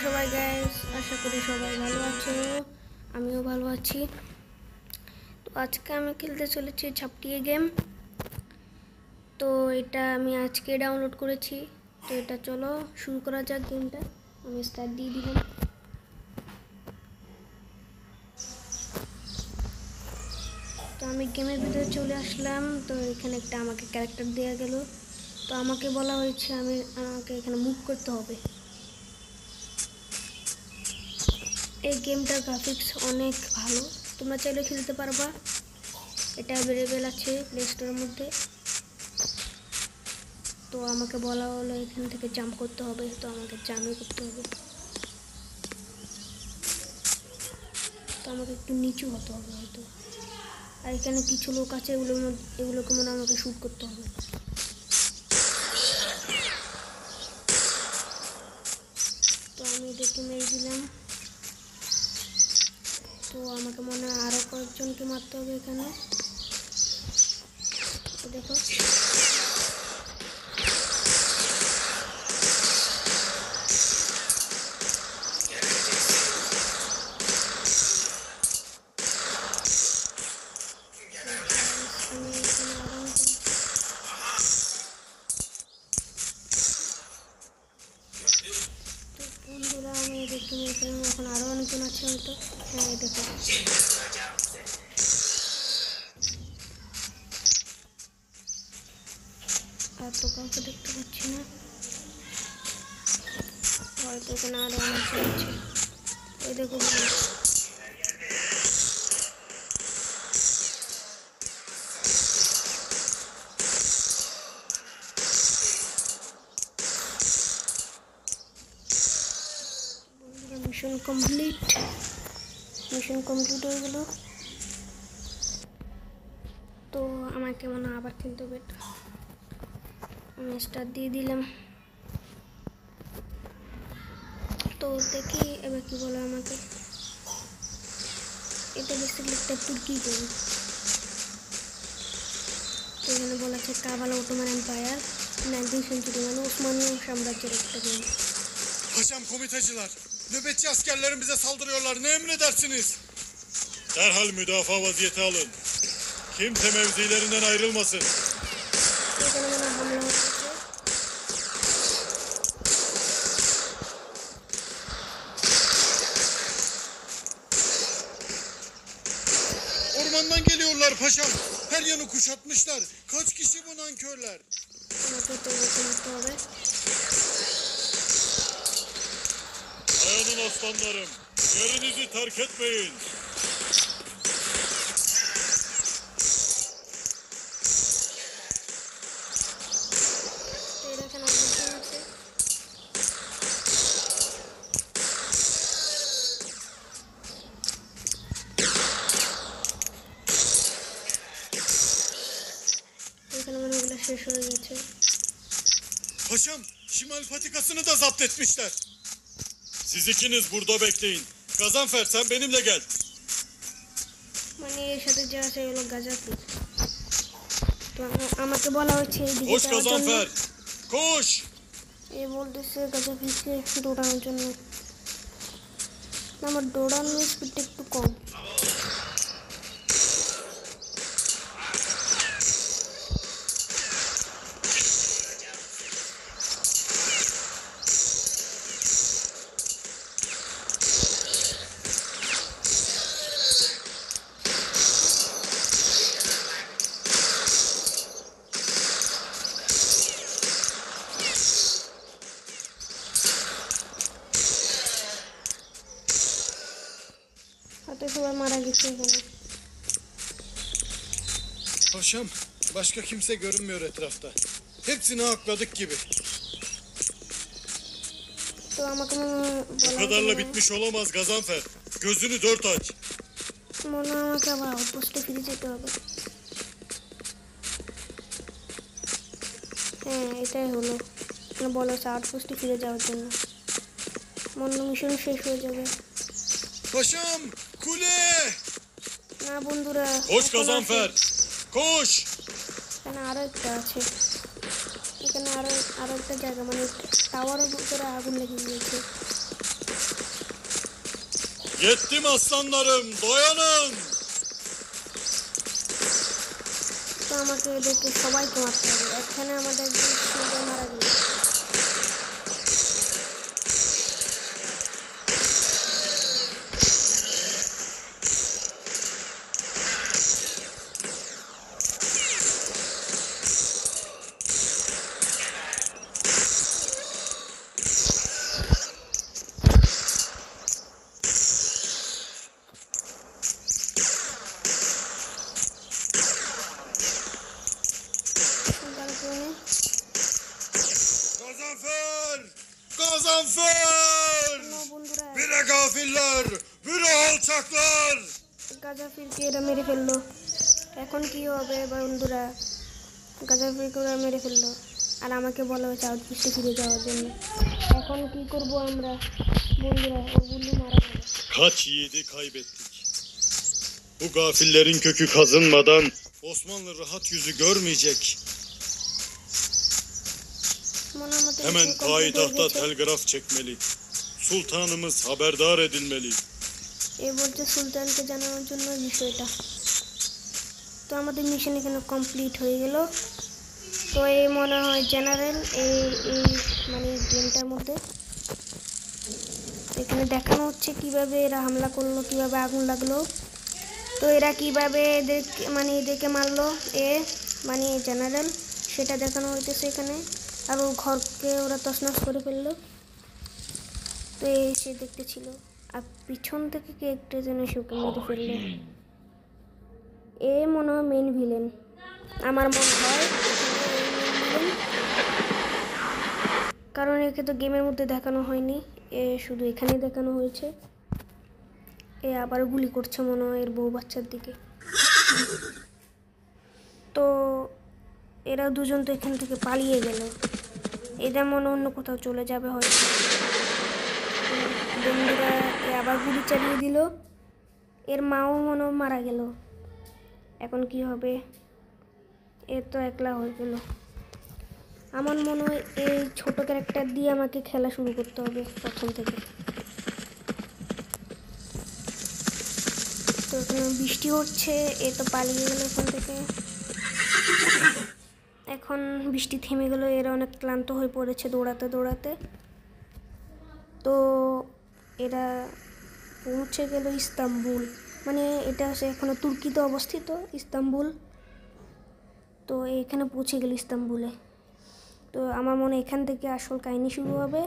সবাই গাইস, আশা করি সবাই ভালো আছো। আমিও ভালো আছি। তো আজকে আমি খেলতে চলেছি ঝাপটিয়ে গেম। তো এটা আমি আজকে ডাউনলোড করেছি। তো এটা চলো শুরু করা যাক গেমটা। আমি স্টার্ট দিয়ে দিলাম। তো আমি গেমের ভিতরে চলে আসলাম। তো এখানে একটা আমাকে ক্যারেক্টার দেওয়া গেল। তো আমাকে বলা হয়েছে আমাকে এখানে মুভ করতে হবে। এই গেমটার গ্রাফিক্স অনেক ভালো, তোমরা চাইলে খেলতে পারবা। এটা অ্যাভেলেবেল আছে প্লে স্টোরের মধ্যে। তো আমাকে বলা হলো এখান থেকে জাম্প করতে হবে, তো আমাকে জাম্পই করতে হবে। তো আমাকে একটু নিচু হতে হবে হয়তো। আর এখানে কিছু লোক আছে, এগুলোকে মনে আমাকে শ্যুট করতে হবে। তো আমি এদেরকে মেরে দিলাম। তো আমাকে মনে হয় আরও কয়েকজনকে মারতে হবে এখানে। তো দেখো বন্ধুরা, আমি এদেরকে মেরেছিলাম। এখন আরও অনেকজন আছে হয়তো। হ্যাঁ, এই দেখো আর তো কাউকে দেখতে পাচ্ছি না। হয়তো এখানে আরও অনেকজন আছে। ওই দেখো মিশন কমপ্লিট হয়ে গেল। তো আমাকে মনে হয় আবার খেলতে হবে। আমি স্টার্ট দিয়ে দিলাম। তো দেখি এবার কি বলে আমাকে। এটা বেসিক্যালি একটা তুর্কি গেম। তো এখানে বলা আছে কাবালা ওটোমান এম্পায়ার 19th সেঞ্চুরি, মানে ওসমানীয় সাম্রাজ্যের একটা game. Paşam komitacılar, nöbetçi askerlerin bize saldırıyorlar. Ne emredersiniz? Derhal müdafaa vaziyeti alın. Kimse mevzilerinden ayrılmasın. এখানে মনে হয় হামলা হচ্ছে। Ormandan geliyorlar paşam. Her yanı kuşatmışlar. Kaç kişi bu nankörler? আমাকে তো মারতে হবে। Dayanın aslanlarım. Yerinizi terk etmeyin. তো এরা এখানে অনেকজন আছে। এখানে মানে ওগুলো শেষ হয়ে গেছে। Paşam, Şimal patikasını da zapt etmişler. Siz ikiniz burada bekleyin. Gazanfer sen benimle gel. মানে এর সাথে যে আছে এগুলো গাজাফি। তো আমাকে বলা হচ্ছে এইদিকে Koş যাওয়ার জন্য। Gazanfer. Koş. এ বলতেছে গাজাফিকে দৌড়ানোর জন্য। আমার দৌড়ানোর স্পিডটা একটু কম। হাতে সবাই মারা গেছে এখানে। Paşam, başka kimse görünmüyor etrafta. Hepsini hakladık gibi. তো আমাকে Bu kadarla bitmiş olamaz Gazanfer. Gözünü dört aç. মনে হয় আমাকে আবার আউটপোস্টে ফিরে যেতে হবে। হ্যাঁ, এটাই হলো। বলা হচ্ছে আউটপোস্টে ফিরে যাওয়ার জন্য। মন্য মিশন শেষ হয়ে যাবে। Paşam, kule! না বন্ধুরা, Koş Gazanfer. Koş! এখানে আরো একটা আছে। এখানে আরো একটা জায়গা, মানে টাওয়ারের ভিতরে আগুন লেগে গিয়েছে। Yettim aslanlarım, dayanın! তো আমাকে এদেরকে সবাইকে মারতে হবে। এখানে আমাদের সবাই মারা গেল। Gazanfer! Gazanfer! বন্ধুরা Bire gafiller! Bire alçaklar! গাজাফিরকে এরা মেরে ফেললো। এখন কি হবে বন্ধুরা? গাজাফিরকে ওরা মেরে ফেললো আর আমাকে bala হয়েছে আউটপোস্টে ফিরে যাওয়ার জন্য। এখন কি করব আমরা বন্ধুরা? ও বন্ধু মারা গেল। Kaç yiğidi kaybettik. Bu gafillerin kökü kazınmadan Osmanlı rahat yüzü görmeyecek. মনে আমাদের Hemen mission complete হয়ে payitahta গেছে। telgraf çekmeli. Sultanımız haberdar edilmeli. এ বলছে সুলতানকে জানানোর জন্য বিষয়টা। তো আমাদের মিশন এখানে কমপ্লিট হয়ে গেল। তো এই মনে হয় জেনারেল এই মানে গেমটার মধ্যে এখানে দেখানো হচ্ছে কিভাবে এরা হামলা করলো, কিভাবে আগুন লাগলো, তো এরা কিভাবে এদেরকে মারলো মানে জেনারেল, সেটা দেখানো হইতেছে এখানে। আর ওর ঘরকে ওরা তছনছ করে ফেললো। তো এই সে দেখতেছিল আর পিছন থেকে কে একটা যেন শোকে মেরে ফেললো। এ মনে হয় মেইন ভিলেন, আমার মনে হয় কারণ একে তো গেমের মধ্যে দেখানো হয়নি, এ শুধু এখানেই দেখানো হয়েছে। এ আবার গুলি করছে মনে হয় এর বউ বাচ্চার দিকে। তো এরা দুজন তো এখান থেকে পালিয়ে গেল। এরা মনে অন্য কোথাও চলে যাবে হয়তো। বন্ধুরা আবার গুলি চালিয়ে দিল। এর মাও মনে মারা গেল। এখন কি হবে? এ তো একলা হয়ে গেল। আমার মনে হয় এই ছোট ক্যারেক্টার দিয়ে আমাকে খেলা শুরু করতে হবে প্রথম থেকে। তো এখানে বৃষ্টি হচ্ছে, এ তো পালিয়ে গেল এখান থেকে। এখন বৃষ্টি থেমে গেল, এরা অনেক ক্লান্ত হয়ে পড়েছে দৌড়াতে দৌড়াতে। তো এরা পৌঁছে গেল ইস্তাম্বুল, মানে এটা সে এখনো তুর্কিতে অবস্থিত ইস্তাম্বুল। তো এখানে পৌঁছে গেল ইস্তাম্বুলে। তো আমার মনে এখান থেকে আসল কাহিনী শুরু হবে।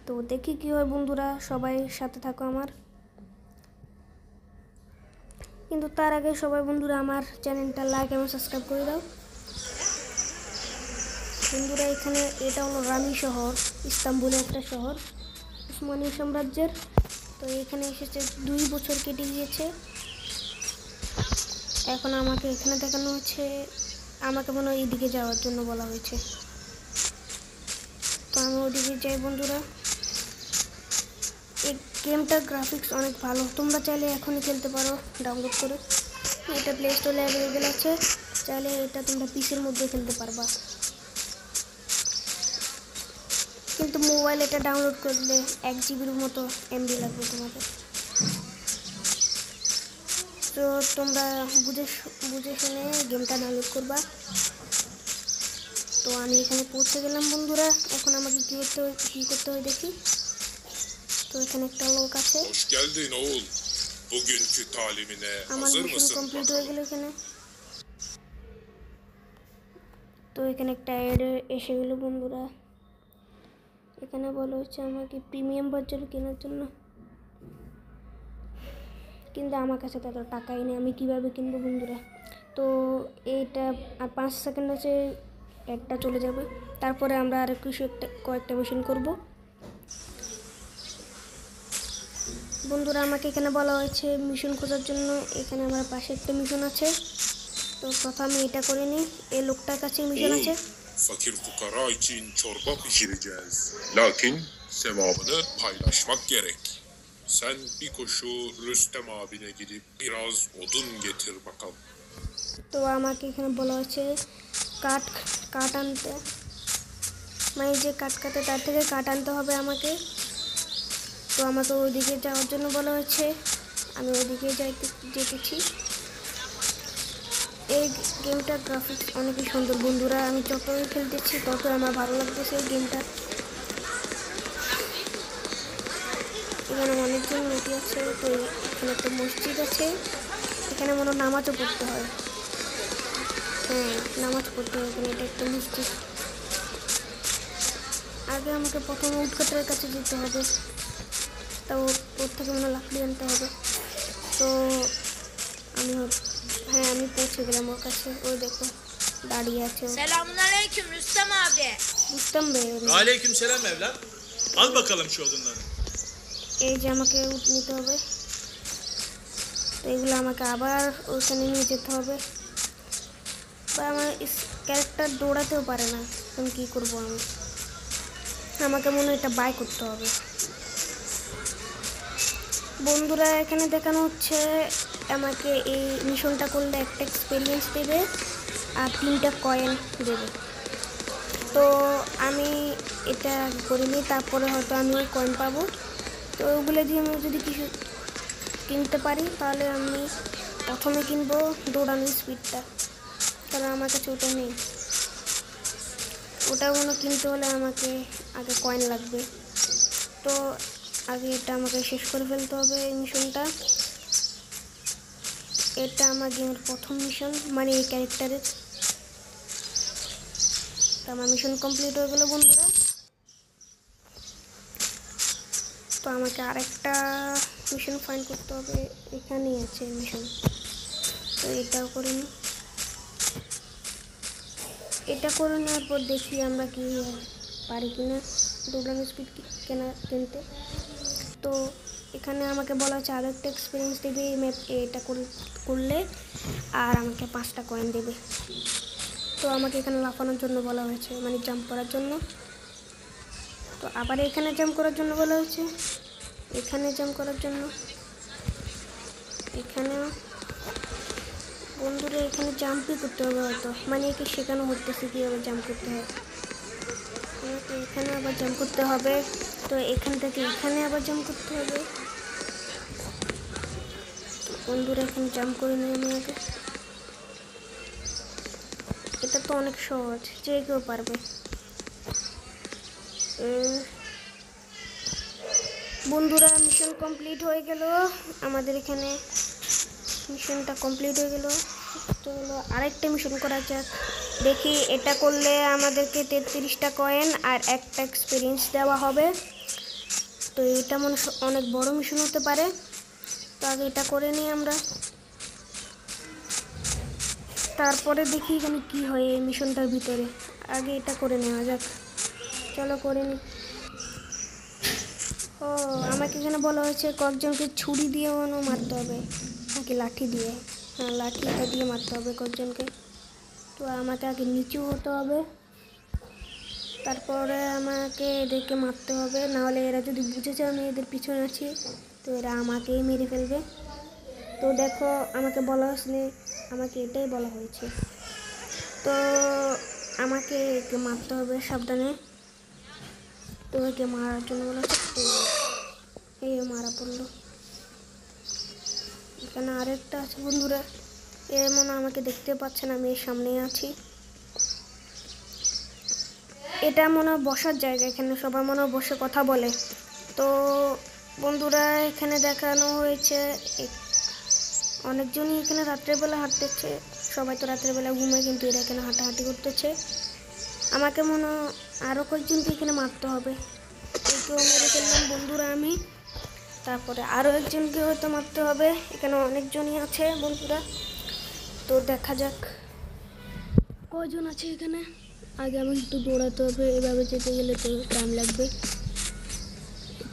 তো দেখি কি হয় বন্ধুরা, সবাই সাথে থাকো আমার। কিন্তু তার আগে সবাই বন্ধুরা আমার চ্যানেলটা লাইক এবং সাবস্ক্রাইব করে দাও বন্ধুরা। এখানে এটা হলো রানি শহর, ইস্তাম্বুলের একটা শহর উসমানীয় সাম্রাজ্যের। তো এখানে এসেছে 2 বছর কেটে গিয়েছে। এখন আমাকে এখানে দেখানো হচ্ছে, আমাকে মনে হয় এইদিকে যাওয়ার জন্য বলা হয়েছে। তো আমি ওইদিকে যাই বন্ধুরা। এই গেমটার গ্রাফিক্স অনেক ভালো, তোমরা চাইলে এখনই খেলতে পারো ডাউনলোড করে। এটা প্লে স্টোরে অ্যাভেলেবেল আছে, চাইলে এটা তোমরা পিসির মধ্যে খেলতে পারবা। কিন্তু মোবাইল এটা ডাউনলোড করলে 1 জিবির মতো এমবি লাগবে তোমাদের। তো তোমরা বুঝে শুনে গেমটা ডাউনলোড করবা। তো আমি এখানে পৌঁছে গেলাম বন্ধুরা। এখন আমাকে কি করতে হয় দেখি। তো এখানে একটা লোক আছে। Hoş geldin oğul. Bugünkü talimine আমার hazır মিশন mısın কমপ্লিট হয়ে bakalım? গেল এখানে। তো এখানে একটা অ্যাড এসে গেল বন্ধুরা। এখানে বলা হচ্ছে আমাকে প্রিমিয়াম বাজার কেনার জন্য, কিন্তু আমার কাছে তো এত টাকাই নেই, আমি কিভাবে কিনবো বন্ধুরা। তো এইটা আর 5 সেকেন্ড আছে, একটা চলে যাবে, তারপরে আমরা আর কয়েকটা মিশন করব বন্ধুরা। আমাকে এখানে বলা হয়েছে মিশন খোঁজার জন্য, এখানে আমার পাশে একটা মিশন আছে। তো প্রথমে এটা করে নিই, এই লোকটার কাছে মিশন আছে। Fakir fukara için çorba pişireceğiz. Lakin sevabını paylaşmak gerek. Sen bir koşu Rüstem abine gidip biraz odun getir bakalım. তো আমাকে এখানে বলা হয়েছে কাঠ আনতে, মানে যে কাঠ কাটে তার থেকে কাঠ আনতে হবে আমাকে। তো আমাকে ওইদিকে যাওয়ার জন্য বলা হয়েছে, আমি ওইদিকে যেতেছি। এই গেমটার গ্রাফিক্স অনেকই সুন্দর বন্ধুরা, আমি যতই খেলতেছি তত আমার ভালো লাগতেছে এই গেমটা। এখানে অনেকজন লোক আছে, তো এখানে একটা মসজিদ আছে, এখানে মনে নামাজও পড়তে হয়। হ্যাঁ, নামাজ পড়তে হয় এখানে, এটা একটা মসজিদ। আগে আমাকে প্রথমে উটকাটার কাছে যেতে হবে, তাও ওর থেকে মনে লাকড়ি আনতে হবে। তো আমি পৌঁছে গেলাম ওর কাছে। ওই দেখো দাঁড়িয়ে আছে। Selamünaleyküm Rüstem abi. বুঝতাম বে। Aleykümselam evlat. Al bakalım şu odunları. এই যে আমাকে উঠ নিতে হবে, তো এগুলো আমাকে আবার ওখানে নিয়ে যেতে হবে। বা আমার ক্যারেক্টার দৌড়াতেও পারে না, তখন কী করবো আমি? আমাকে মনে হয় এটা বাই করতে হবে। বন্ধুরা এখানে দেখানো হচ্ছে আমাকে এই মিশনটা করলে একটা এক্সপিরিয়েন্স দেবে আর 3টা কয়েন দেবে। তো আমি এটা করিনি, তারপরে হয়তো আমি ওই কয়েন পাবো। তো ওগুলো দিয়ে আমি যদি কিছু কিনতে পারি তাহলে আমি প্রথমে কিনবো দৌড়ানোর স্পিডটা, কারণ আমার কাছে ওটা নেই। ওটা কোনো কিনতে হলে আমাকে আগে কয়েন লাগবে। তো আগে এটা আমাকে শেষ করে ফেলতে হবে এই মিশনটা। এটা আমার গেমের প্রথম মিশন, মানে এই ক্যারেক্টারের। তো আমার মিশন কমপ্লিট হয়ে গেলো বন্ধুরা। তো আমাকে আরেকটা মিশন ফাইন্ড করতে হবে, এখানেই আছে মিশন। তো এটাও করে নিই, এটা করে নেওয়ার পর দেখি আমরা কি পারি কিনা দৌড়ানোর স্পিড কিনতে। তো এখানে আমাকে বলা হচ্ছে আরও একটা এক্সপিরিয়েন্স দেবে এই ম্যাপ এটা করলে, আর আমাকে 5টা কয়েন দেবে। তো আমাকে এখানে লাফানোর জন্য বলা হয়েছে, মানে জাম্প করার জন্য। তো আবার এখানে জাম্প করার জন্য বলা হয়েছে, এখানে জাম্প করার জন্য, এখানেও। বন্ধুরা এখানে জাম্পই করতে হবে হয়তো, মানে একে শেখানো হতেছে কীভাবে জাম্প করতে হয়। আমাকে এখানে আবার জাম্প করতে হবে, তো এখান থেকে এখানে আবার জাম্প করতে হবে। বন্ধুরা এখানে জাম্প করে নিয়ে আমি আগে। এটা তো অনেক সহজ, যে কেউ পারবে। বন্ধুরা মিশন কমপ্লিট হয়ে গেল, আমাদের এখানে মিশনটা কমপ্লিট হয়ে গেল। তো হলো আরেকটা মিশন করা যাক, দেখি এটা করলে আমাদেরকে 33টা কয়েন আর একটা এক্সপিরিয়েন্স দেওয়া হবে। তো এটা মনে অনেক বড় মিশন হতে পারে, তো আগে এটা করে নিই আমরা, তারপরে দেখি এখানে কী হয় এই মিশনটার ভিতরে। আগে এটা করে নেওয়া যাক, চলো করে নিই। ও আমাকে এখানে বলা হয়েছে কয়েকজনকে ছুরি দিয়ে মারতে হবে, নাকি লাঠি দিয়ে? হ্যাঁ, লাঠিটা দিয়ে মারতে হবে কয়েকজনকে। তো আমাকে আগে নিচু হতে হবে, তারপরে আমাকে এদেরকে মারতে হবে, নাহলে এরা যদি বুঝেছে আমি এদের পিছনে আছি তো এরা আমাকেই মেরে ফেলবে। তো দেখো আমাকে বলা হয়েছে, আমাকে এটাই বলা হয়েছে। তো আমাকে একে মারতে হবে সাবধানে। তো একে মারার জন্য বলা হচ্ছে, এই মারা পড়লো। এখানে আরেকটা আছে বন্ধুরা, এ মনে আমাকে দেখতে পাচ্ছে না, আমি এর সামনেই আছি। এটা মনে হয় বসার জায়গা, এখানে সবাই মনে হয় বসে কথা বলে। তো বন্ধুরা এখানে দেখানো হয়েছে অনেকজনই এখানে রাত্রেবেলা হাঁটতেছে, সবাই তো রাত্রেবেলা ঘুমায়, কিন্তু এরা এখানে হাঁটাহাঁটি করতেছে। আমাকে মনে হয় আরও কয়েকজনকে এখানে মারতে হবে। একেও মেরে ফেললাম বন্ধুরা আমি, তারপরে আরও একজনকে হয়তো মারতে হবে। এখানে অনেকজনই আছে বন্ধুরা, তো দেখা যাক কয়জন আছে এখানে। আগে আমি একটু দৌড়াতে হবে, এভাবে যেতে গেলে তো টাইম লাগবে,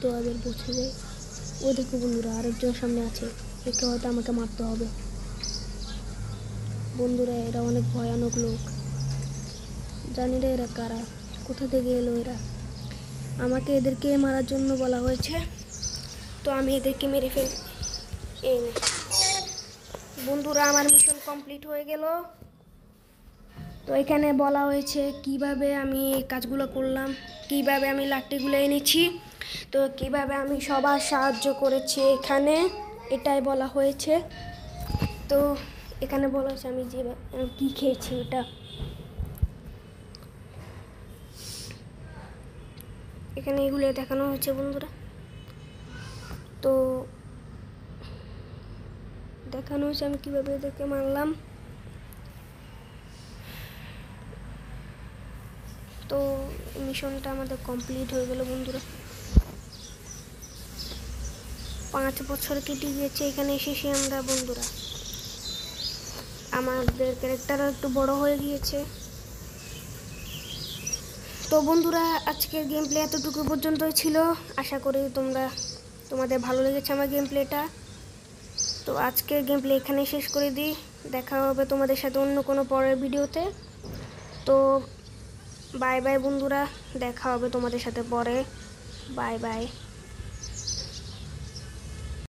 তো আবার পৌঁছে যাই। ও দেখো বন্ধুরা আরেকজন সামনে আছে, একে হয়তো আমাকে মারতে হবে। বন্ধুরা এরা অনেক ভয়ানক লোক, জানি না এরা কারা, কোথা থেকে এলো এরা। আমাকে এদেরকে মারার জন্য বলা হয়েছে, তো আমি এদেরকে মেরে ফেলি। এই বন্ধুরা আমার মিশন কমপ্লিট হয়ে গেল। তো এখানে বলা হয়েছে কিভাবে আমি এই কাজগুলো করলাম, কিভাবে আমি লাকড়িগুলো এনেছি, তো কিভাবে আমি সবার সাহায্য করেছি এখানে, এটাই বলা হয়েছে। তো এখানে বলা হয়েছে আমি কী খেয়েছি ওটা। এখানে এগুলো দেখানো হয়েছে বন্ধুরা। তো দেখানো হয়েছে আমি কীভাবে এদেরকে মারলাম। তো মিশনটা আমাদের কমপ্লিট হয়ে গেল বন্ধুরা। 5 বছর কেটে গিয়েছে এখানে এসেছি আমরা বন্ধুরা। আমাদের ক্যারেক্টারও একটু বড় হয়ে গিয়েছে। তো বন্ধুরা আজকের গেম প্লে এতটুকু পর্যন্তই ছিল। আশা করি তোমাদের ভালো লেগেছে আমার গেম প্লেটা। তো আজকের গেম প্লে এখানে শেষ করে দিই। দেখা হবে তোমাদের সাথে অন্য কোনো পরের ভিডিওতে। তো বাই বাই বন্ধুরা, দেখা হবে তোমাদের সাথে পরে। Bye bye.